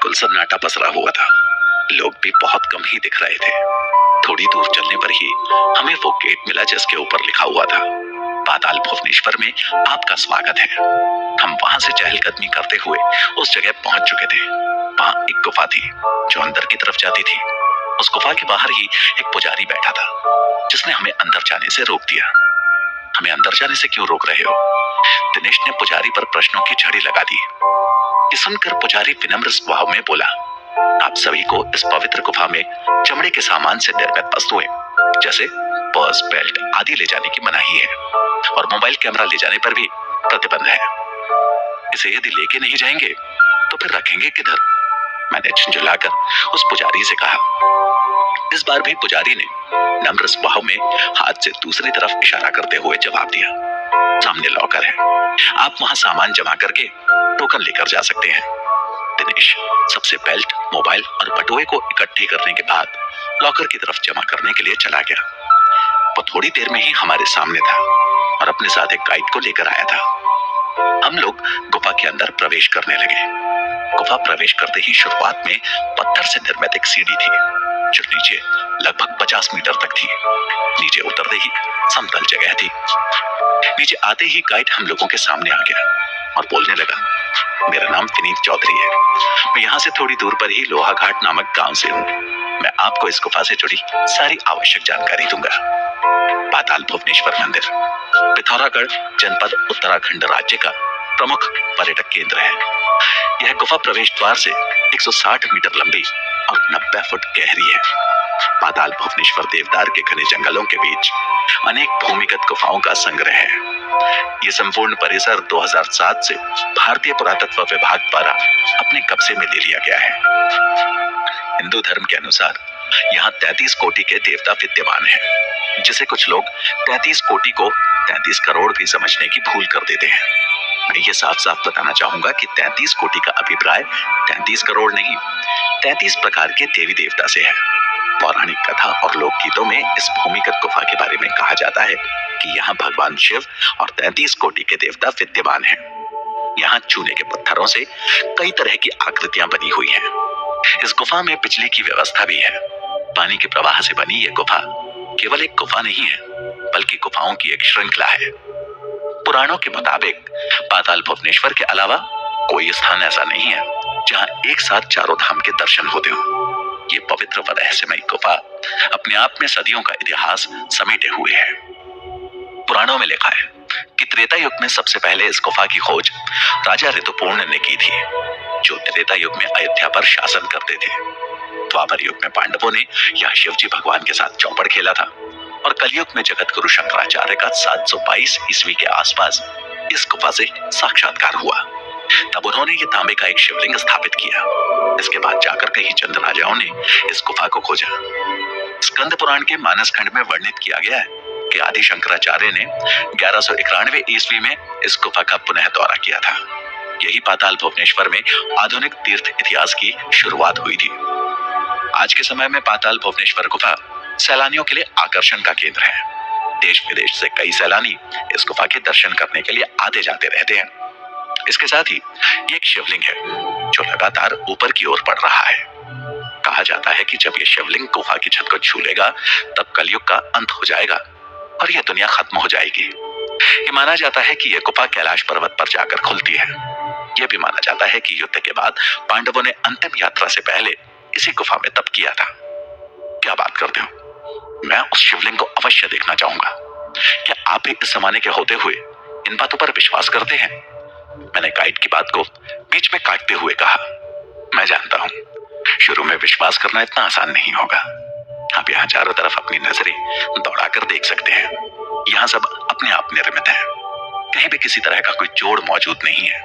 बिल्कुल सन्नाटा पसरा हुआ था। लोग भी बहुत कम ही दिख रहे थे। थोड़ी दूर चलने पर ही हमें वो गेट मिला जिसके ऊपर लिखा हुआ था, पाताल भुवनेश्वर में आपका स्वागत है। हम वहां से चहलकदमी करते हुए उस जगह पहुंच चुके थे। वहां एक गुफा थी जो अंदर की तरफ जाती थी। उस गुफा के बाहर ही एक पुजारी बैठा था जिसने हमें अंदर जाने से रोक दिया। हमें अंदर जाने से क्यों रोक रहे हो? दिनेश ने पुजारी पर प्रश्नों की झड़ी लगा दी। ये सुनकर पुजारी विनम्र स्वभाव में बोला, आप सभी को इस पवित्र गुफा में चमड़े के सामान से निर्मित वस्तुएं जैसे पर्स, बेल्ट आदि ले जाने की मनाही है और मोबाइल कैमरा ले जाने पर भी प्रतिबंध है। इसे यदि लेके नहीं जाएंगे तो फिर रखेंगे किधर? मैंने झुंझुलाकर उस पुजारी से कहा। इस बार भी पुजारी ने नम्र स्वभाव में हाथ से दूसरी तरफ इशारा करते हुए जवाब दिया, सामने लॉकर है, आप वहां सामान जमा करके टोकन लेकर जा सकते हैं। दिनेश सबसे बेल्ट, मोबाइल और बटुए को इकट्ठे करने के बाद लॉकर की तरफ जमा करने के लिए चला गया। वो थोड़ी देर में ही हमारे सामने था और अपने साथ एक गाइड को लेकर आया था। हम लोग गुफा के अंदर प्रवेश करने लगे। गुफा प्रवेश करते ही शुरुआत में पत्थर से निर्मित एक सीढ़ी थी जो नीचे लगभग 50 मीटर तक थी। नीचे उतरते ही समतल जगह थी। नीचे आते ही गाइड हम लोगों के सामने आ गया और बोलने लगा, मेरा नाम विनीत चौधरी है। मैं यहाँ से थोड़ी दूर पर ही लोहा घाट नामक गांव से हूँ। मैं आपको इस गुफा से जुड़ी सारी आवश्यक जानकारी दूंगा। पाताल भुवनेश्वर मंदिर पिथौरागढ़ जनपद उत्तराखंड राज्य का प्रमुख पर्यटक केंद्र है। यह गुफा प्रवेश द्वार से 160 मीटर लंबी और 90 फुट गहरी है। पाताल भुवनेश्वर देवदार के घने जंगलों के बीच अनेक भूमिगत गुफाओं का संग्रह है। यह संपूर्ण परिसर 2007 से भारतीय पुरातत्व विभाग द्वारा अपने कब्जे में ले लिया गया है। हिंदू धर्म के अनुसार यहाँ 33 कोटि के देवता विद्यमान हैं, जिसे कुछ लोग 33 कोटि को 33 करोड़ भी समझने की भूल कर देते हैं। मैं ये साफ साफ बताना चाहूंगा कि 33 कोटि का अभिप्राय 33 करोड़ नहीं, 33 प्रकार के देवी देवता से है। पौराणिक कथा और लोकगीतों में इस भूमिगत गुफा के बारे में कहा जाता है कि यहाँ भगवान शिव और 33 कोटि के देवता विद्यमान हैं। यहाँ चूने के पत्थरों से कई तरह की आकृतियां बनी हुई हैं। इस गुफा में बिजली की व्यवस्था भी है। पानी के प्रवाह से बनी यह गुफा केवल एक गुफा नहीं है, बल्कि गुफाओं की एक श्रृंखला है। पुराणों के मुताबिक पाताल भुवनेश्वर के अलावा कोई स्थान ऐसा नहीं है जहां एक साथ चारों धाम के दर्शन होते हो। ये पवित्र व रहस्यमय गुफा अपने आप में सदियों का इतिहास समेटे हुए है। पुराणों में लिखा है कि त्रेता युग में सबसे पहले इस गुफा की खोज राजा ऋतुपूर्ण ने की थी, जो त्रेता युग में अयोध्या पर शासन करते थे। द्वापर युग में पांडवों ने यहाँ शिवजी भगवान के साथ चौपड़ खेला था और कलयुग में जगत गुरु शंकराचार्य का 722 ईस्वी के आसपास इस गुफा से साक्षात्कार हुआ। तब उन्होंने ये तांबे का एक शिवलिंग स्थापित किया। इसके बाद जाकर कई चंद राजाओं ने इस गुफा को खोजा। स्कंद पुराण के मानस खंड में वर्णित किया गया है कि आदि शंकराचार्य ने 1191 ईस्वी में इस गुफा का पुनः दौरा किया था। यही पाताल भुवनेश्वर में आधुनिक तीर्थ इतिहास की शुरुआत हुई थी। आज के समय में पाताल भुवनेश्वर गुफा सैलानियों के लिए आकर्षण का केंद्र है। देश विदेश से कई सैलानी इस गुफा के दर्शन करने के लिए आते जाते रहते हैं। इसके साथ ही ये एक शिवलिंग है जो लगातार ऊपर की ओर बढ़ रहा है। कहा जाता है कि जब ये शिवलिंग गुफा की छत को छू लेगा तब कलयुग का अंत हो जाएगा और यह दुनिया खत्म हो जाएगी। ये माना जाता है कि यह गुफा कैलाश पर्वत पर जाकर खुलती है। यह भी माना जाता है कि युद्ध के बाद पांडवों ने अंतिम यात्रा से पहले इसी गुफा में तप किया था। क्या बात करते हो? मैं उस शिवलिंग को अवश्य देखना चाहूंगा। क्या आप भी इस जमाने के होते हुए इन बातों पर विश्वास करते हैं? मैंने गाइड की बात को बीच में काटते हुए कहा, मैं जानता हूं शुरू में विश्वास करना इतना आसान नहीं होगा। आप यहाँ चारों तरफ अपनी नजरें दौड़ाकर देख सकते हैं। यहाँ सब अपने आप निर्मित है, कहीं भी किसी तरह का कोई जोड़ मौजूद नहीं है।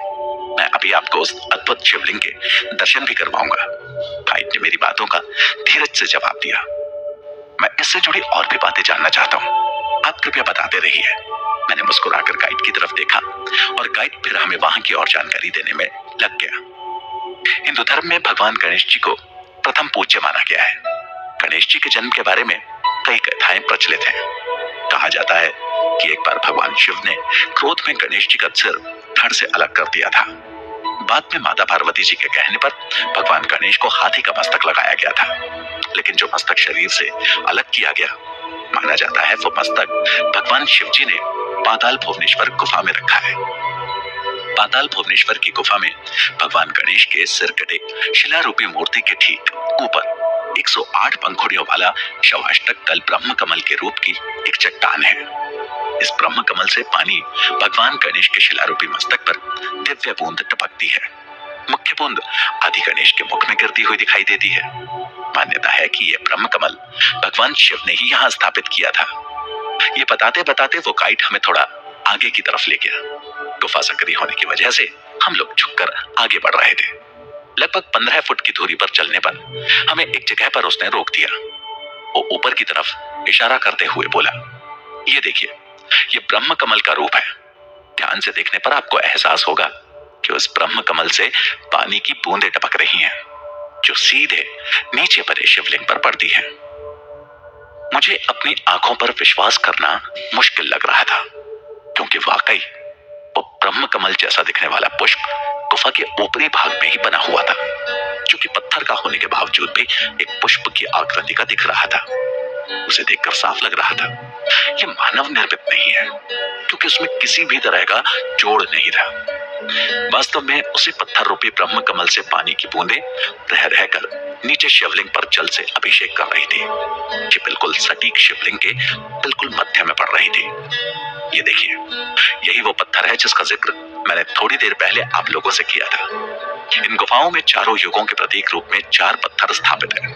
मैं अभी आपको उस अद्भुत शिवलिंग के दर्शन भी करवाऊंगा। गाइड ने मेरी बातों का धीरज से जवाब दिया। मैं इससे जुड़ी और भी बातें जानना चाहता हूँ, आप कृपया बताते रहिए। मैंने मुस्कुराकर गाइड की तरफ देखा और गाइड फिर हमें वहां की और जानकारी देने में लग गया। हिंदू धर्म में भगवान गणेश जी को प्रथम पूज्य माना गया है। गणेश जी के जन्म के बारे में कई कथाएं प्रचलित हैं। कहा जाता है कि एक बार भगवान शिव ने क्रोध में गणेश जी का सिर धड़ से अलग कर दिया था। बाद में माता पार्वती जी के कहने पर भगवान गणेश को हाथी का मस्तक लगाया गया था, लेकिन जो मस्तक शरीर से अलग किया गया, माना जाता है वो मस्तक भगवान शिव जी ने पाताल भुवनेश्वर गुफा में रखा है। पाताल भुवनेश्वर की गुफा में भगवान गणेश के सिर कटे शिलारूपी मूर्ति के ठीक ऊपर 108 पंखुड़ियों वाला शवाष्टक दल ब्रह्म कमल के रूप की एक चट्टान है। इस ब्रह्म कमल से पानी भगवान गणेश के शिलारूपी मस्तक पर दिव्य बूंद टपकती है। मुख्य बूंद आदि गणेश के मुख में गिरती हुई दिखाई देती है। मान्यता है कि यह ब्रह्म कमल भगवान शिव ने ही यहाँ स्थापित किया था। ये बताते बताते वो गाइड हमें थोड़ा आगे की तरफ ले गया। गुफा संकरी होने की वजह से हम लोग झुककर आगे बढ़ रहे थे। लगभग 15 फुट की दूरी पर चलने पर हमें एक जगह पर उसने रोक दिया। वो ऊपर की तरफ इशारा करते हुए बोला, ये देखिए, ये ब्रह्म कमल का रूप है। ध्यान से देखने पर आपको एहसास होगा कि उस ब्रह्म कमल से पानी की बूंदें टपक रही हैं, जो सीधे नीचे पड़े शिवलिंग पर पड़ती हैं। मुझे अपनी आंखों पर विश्वास करना मुश्किल लग रहा था, क्योंकि वाकई वो ब्रह्म कमल जैसा दिखने वाला पुष्प गुफा के ऊपरी भाग में ही बना हुआ था, जो कि पत्थर का होने के बावजूद भी एक पुष्प की आकृति का दिख रहा था। उसे देखकर साफ लग रहा था ये मानव निर्मित नहीं है, क्योंकि उसमें किसी भी तरह का जोड़ नहीं था। वास्तव में उसी पत्थर रूपी ब्रह्म कमल से पानी की बूंदें रह रहकर नीचे शिवलिंग पर जल से अभिषेक कर रही थी, कि बिल्कुल सटीक शिवलिंग के बिल्कुल मध्य में पड़ रही थी। ये देखिए, यही वो पत्थर है जिसका जिक्र मैंने थोड़ी देर पहले आप लोगों से किया था। इन गुफाओं में चारों युगों के प्रतीक रूप में 4 पत्थर स्थापित हैं,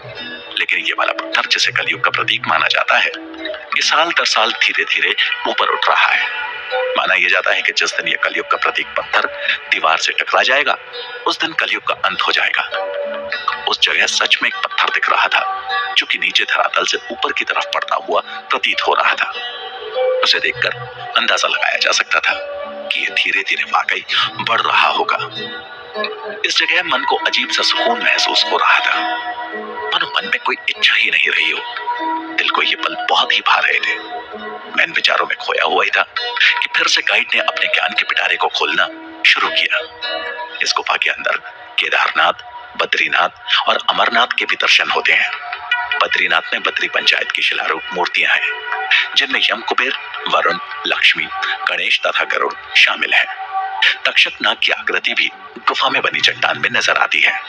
लेकिन ये वाला पत्थर जिसे कलयुग का प्रतीक माना जाता है, ये साल दर साल धीरे धीरे ऊपर उठ रहा है। माना यह जाता है कि जिस दिन ये कलयुग का प्रतीक पत्थर दीवार से टकरा जाएगा, उस दिन कलयुग का अंत हो जाएगा। उस जगह सच में एक पत्थर दिख रहा था, जो कि नीचे धरातल से ऊपर की तरफ पड़ता हुआ प्रतीत हो रहा था। उसे देखकर अंदाजा लगाया जा सकता था कि ये धीरे धीरे वाकई बढ़ रहा होगा। इस जगह मन को अजीब सा सुकून महसूस हो रहा था, मानो मन में कोई इच्छा ही नहीं रही हो। दिल को ये पल बहुत ही भा रहे थे। मैं इन विचारों में खोया हुआ ही था कि फिर से गाइड ने अपने ज्ञान के पिटारे को खोलना शुरू किया। इस गुफा के अंदर केदारनाथ, बद्रीनाथ और अमरनाथ के भी दर्शन होते हैं। बद्रीनाथ में बद्री पंचायत की शिलारूप मूर्तियां हैं, जिनमें यम कुबेर, वरुण, लक्ष्मी, गणेश तथा गरुड़ शामिल हैं। तक्षक नाग की आकृति भी गुफा में बनी चट्टान में नजर आती है।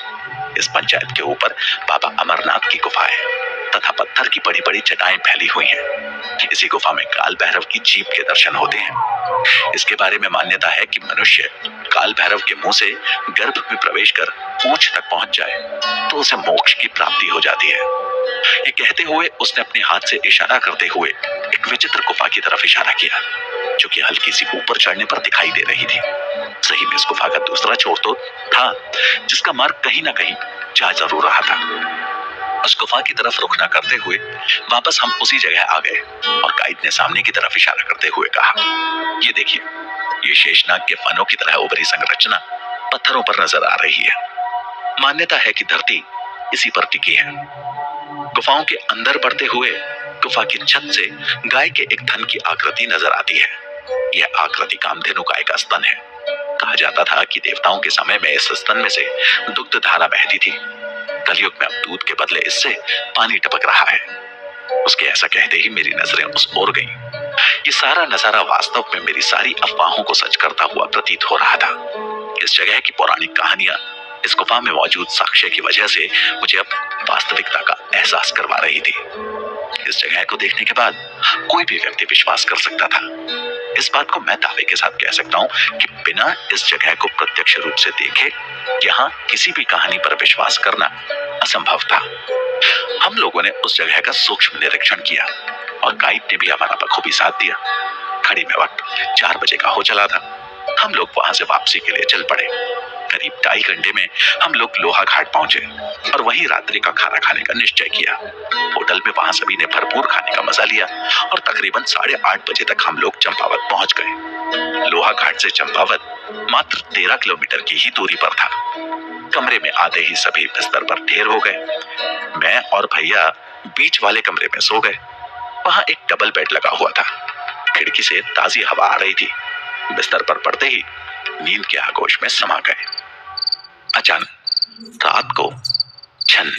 इस पंचायत के ऊपर बाबा अमरनाथ की गुफा है तथा पत्थर की बड़ी बड़ी चटाएं फैली हुई हैं। इसी गुफा में काल भैरव की जीभ के दर्शन होते हैं। इसके बारे में मान्यता है कि मनुष्य काल भैरव के मुंह से गर्भ में प्रवेश कर पूंछ तक पहुंच जाए तो उसे मोक्ष की प्राप्ति हो जाती है। ये कहते हुए उसने अपने हाथ से इशारा करते हुए एक विचित्र गुफा की तरफ इशारा किया, जो कि हल्की सी ऊपर चढ़ने पर दिखाई दे रही थी। सही में इस गुफा का दूसरा छोर तो था, जिसका मार्ग कहीं ना कहीं जा जरूर रहा था। उस गुफा की तरफ रुख न करते हुए वापस हम उसी जगह आ गए और गाइड ने सामने की तरफ इशारा करते हुए कहा, ये देखिए, ये शेषनाग के फनों की तरह उभरी संरचना पत्थरों पर नजर आ रही है। मान्यता है कि धरती इसी पर टिकी है। गुफाओं के अंदर बढ़ते हुए गुफा की छत से गाय के एक थन की आकृति नजर आती है। यह आकृति कामधेनु गाय का स्तन है। कहा जाता था कि देवताओं के समय में इस स्तन में से दुग्ध धारा बहती थी। कलयुग में अब दूध के बदले इससे पानी टपक रहा है। उसके ऐसा कहते ही मेरी नजरें उस ओर गईं। ये सारा नजारा वास्तव में मेरी सारी अफवाहों को सच करता हुआ प्रतीत हो रहा था। इस जगह की पौराणिक कहानियां इस गुफा में मौजूद साक्ष्य की वजह से मुझे अब वास्तविकता का एहसास करवा रही थी। इस जगह को देखने के बाद कोई भी व्यक्ति विश्वास कर सकता था। इस बात को मैं दावे के साथ कह सकता हूँ कि बिना इस जगह को प्रत्यक्ष रूप से देखे यहाँ किसी भी कहानी पर विश्वास करना असंभव था। हम लोगों ने उस जगह का सूक्ष्म निरीक्षण किया और गाइड ने भी हमारा बखूबी साथ दिया। घड़ी में वक्त 4 बजे का हो चला था। हम लोग वहां से वापसी के लिए चल पड़े। करीब 2.5 घंटे में हम लोग लोहा घाट पहुंचे और वहीं रात्रि का खाना खाने का निश्चय किया। होटल में वहां सभी ने भरपूर खाने का मजा लिया और तकरीबन 8:30 बजे तक हम लोग चंपावत पहुंच गए। लोहा घाट से चंपावत मात्र 13 किलोमीटर की ही दूरी पर था। कमरे में आते ही सभी बिस्तर पर ढेर हो गए। मैं और भैया बीच वाले कमरे में सो गए। वहां एक डबल बेड लगा हुआ था। खिड़की से ताजी हवा आ रही थी। बिस्तर पर पड़ते ही नींद के आगोश में समा गए। अचानक रात को छन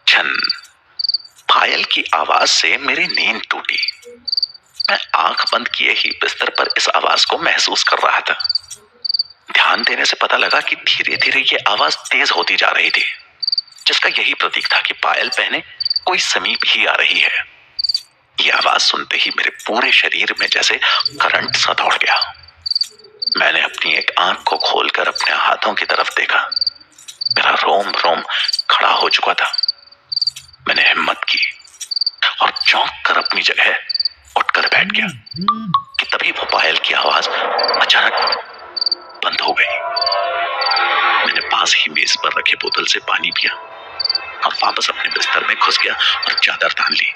छन पायल की आवाज से मेरी नींद टूटी। मैं आंख बंद किए ही बिस्तर पर इस आवाज को महसूस कर रहा था। ध्यान देने से पता लगा कि धीरे धीरे ये आवाज तेज होती जा रही थी, जिसका यही प्रतीक था कि पायल पहने कोई समीप ही आ रही है। ये आवाज सुनते ही मेरे पूरे शरीर में जैसे करंट सा दौड़ गया। मैंने अपनी एक आंख को खोलकर अपने हाथों की तरफ देखा। मेरा रोम रोम खड़ा हो चुका था। मैंने हिम्मत की और चौंक कर अपनी जगह उठकर बैठ गया कि तभी वो पायल की आवाज अचानक बंद हो गई। मैंने पास ही मेज पर रखे बोतल से पानी पिया और वापस अपने बिस्तर में घुस गया और चादर तान ली।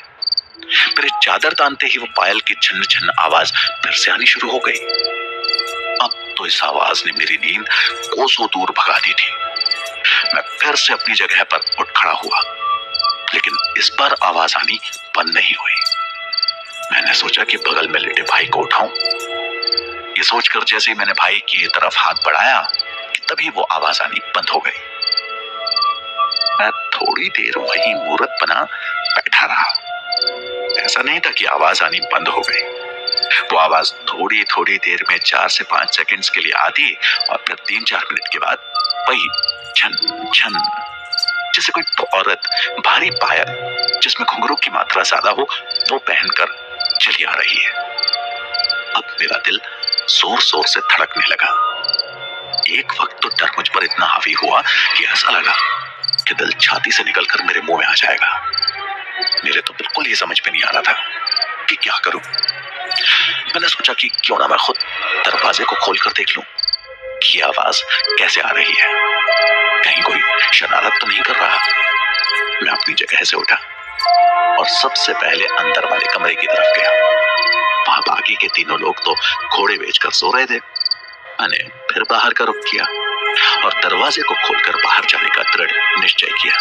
मेरे चादर तानते ही वो पायल की छन्न छन्न आवाज फिर से आनी शुरू हो गई। अब तो इस आवाज ने मेरी नींद कोसों दूर भगा दी थी। मैं फिर से अपनी जगह पर उठ खड़ा हुआ, लेकिन इस बार आवाज आनी बंद नहीं हुई। मैंने सोचा कि बगल में लेटे भाई को उठाऊं। ये सोचकर जैसे ही मैंने भाई की तरफ हाथ बढ़ाया कि तभी वो आवाज आनी बंद हो गई। मैं थोड़ी देर वहीं मूर्त बना बैठा रहा। ऐसा नहीं था कि आवाज आनी बंद हो गई। वो आवाज थोड़ी थोड़ी देर में 4 से 5 सेकंड्स के लिए आती और फिर 3-4 मिनट के बाद वही छन छन, जैसे कोई औरत भारी पायल जिसमें घुंघरू की मात्रा ज्यादा हो वो पहनकर चली आ रही है। अब मेरा दिल जोर जोर से धड़कने लगा। एक वक्त तो डर मुझ पर इतना हावी हुआ कि ऐसा लगा कि दिल छाती से निकलकर मेरे मुंह में आ जाएगा। मेरे तो बिल्कुल ये समझ में नहीं आ रहा था कि क्या करूं। मैंने सोचा कि क्यों ना मैं खुद दरवाजे को खोलकर देख लूं कि आवाज कैसे आ रही है, कहीं कोई शरारत तो नहीं कर रहा। मैं अपनी जगह से उठा और सबसे पहले अंदर वाले कमरे की तरफ गया। वहां बाकी के तीनों लोग तो घोड़े बेचकर सो रहे थे। मैंने फिर बाहर का रुख किया और दरवाजे को खोलकर बाहर जाने का दृढ़ निश्चय किया।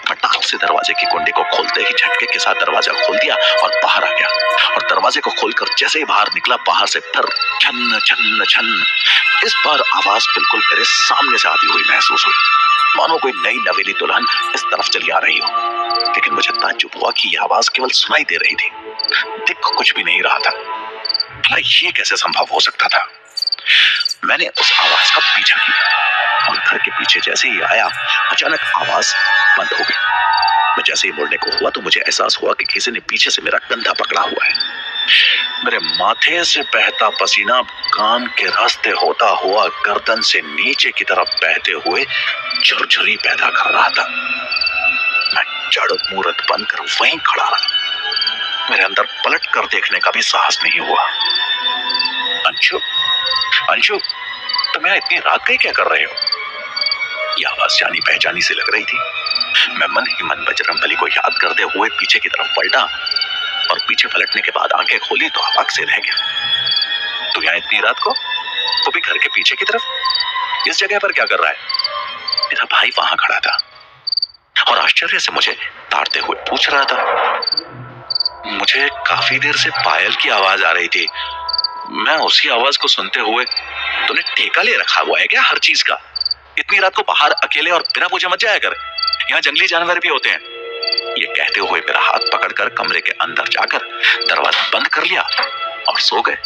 फटाक से दरवाजे की कुंडी को खोलते ही झटके के साथ दरवाजा खोल दिया और बाहर आ गया। और दरवाजे को खोलकर जैसे ही बाहर निकला, बाहर से फिर छन छन छन। इस बार आवाज बिल्कुल मेरे सामने से आती हुई महसूस हुई, मानो कोई नई नवेली दुल्हन इस तरफ चली आ रही हो। लेकिन मुझे ताज्जुब हुआ कि यह आवाज केवल सुनाई दे रही थी, दिख कुछ भी नहीं रहा था। भला ये कैसे संभव हो सकता था? मैंने उस आवाज का पीछा किया और घर के पीछे जैसे ही आया, अचानक आवाज बंद हो गई। मैं जैसे ही मुड़ने को हुआ तो मुझे एहसास हुआ कि किसी ने पीछे से मेरा कंधा पकड़ा हुआ है। मेरे माथे से बहता पसीना कान के रास्ते होता हुआ गर्दन से नीचे की तरफ बहते हुए झुरझुरी पैदा कर रहा था। मैं जड़ मूरत बनकर वहीं खड़ा रहा। मेरे अंदर पलट कर देखने का भी साहस नहीं हुआ। अंशु, अंशु, तुम यहाँ इतनी रात गए क्या कर रहे हो? यह आवाज जानी पहचानी से लग रही थी। मैं मन ही मन बजरंगबली को याद करते हुए पीछे की तरफ पलटा और पीछे पलटने के बाद आंखें खोली तो अवाक से रह गया। तू यहाँ इतनी रात को, वो भी घर के पीछे की तरफ, इस जगह पर क्या कर रहा है? मेरा भाई वहां खड़ा था और आश्चर्य से मुझे ताड़ते हुए पूछ रहा था। मुझे काफी देर से पायल की आवाज आ रही थी। मैं उसी आवाज को सुनते हुए, तूने ठेका ले रखा हुआ है क्या हर चीज का? इतनी रात को बाहर अकेले और बिना पूछे मत जाया कर, यहाँ जंगली जानवर भी होते हैं। ये कहते हुए मेरा हाथ पकड़कर कमरे के अंदर जाकर दरवाजा बंद कर लिया और सो गए।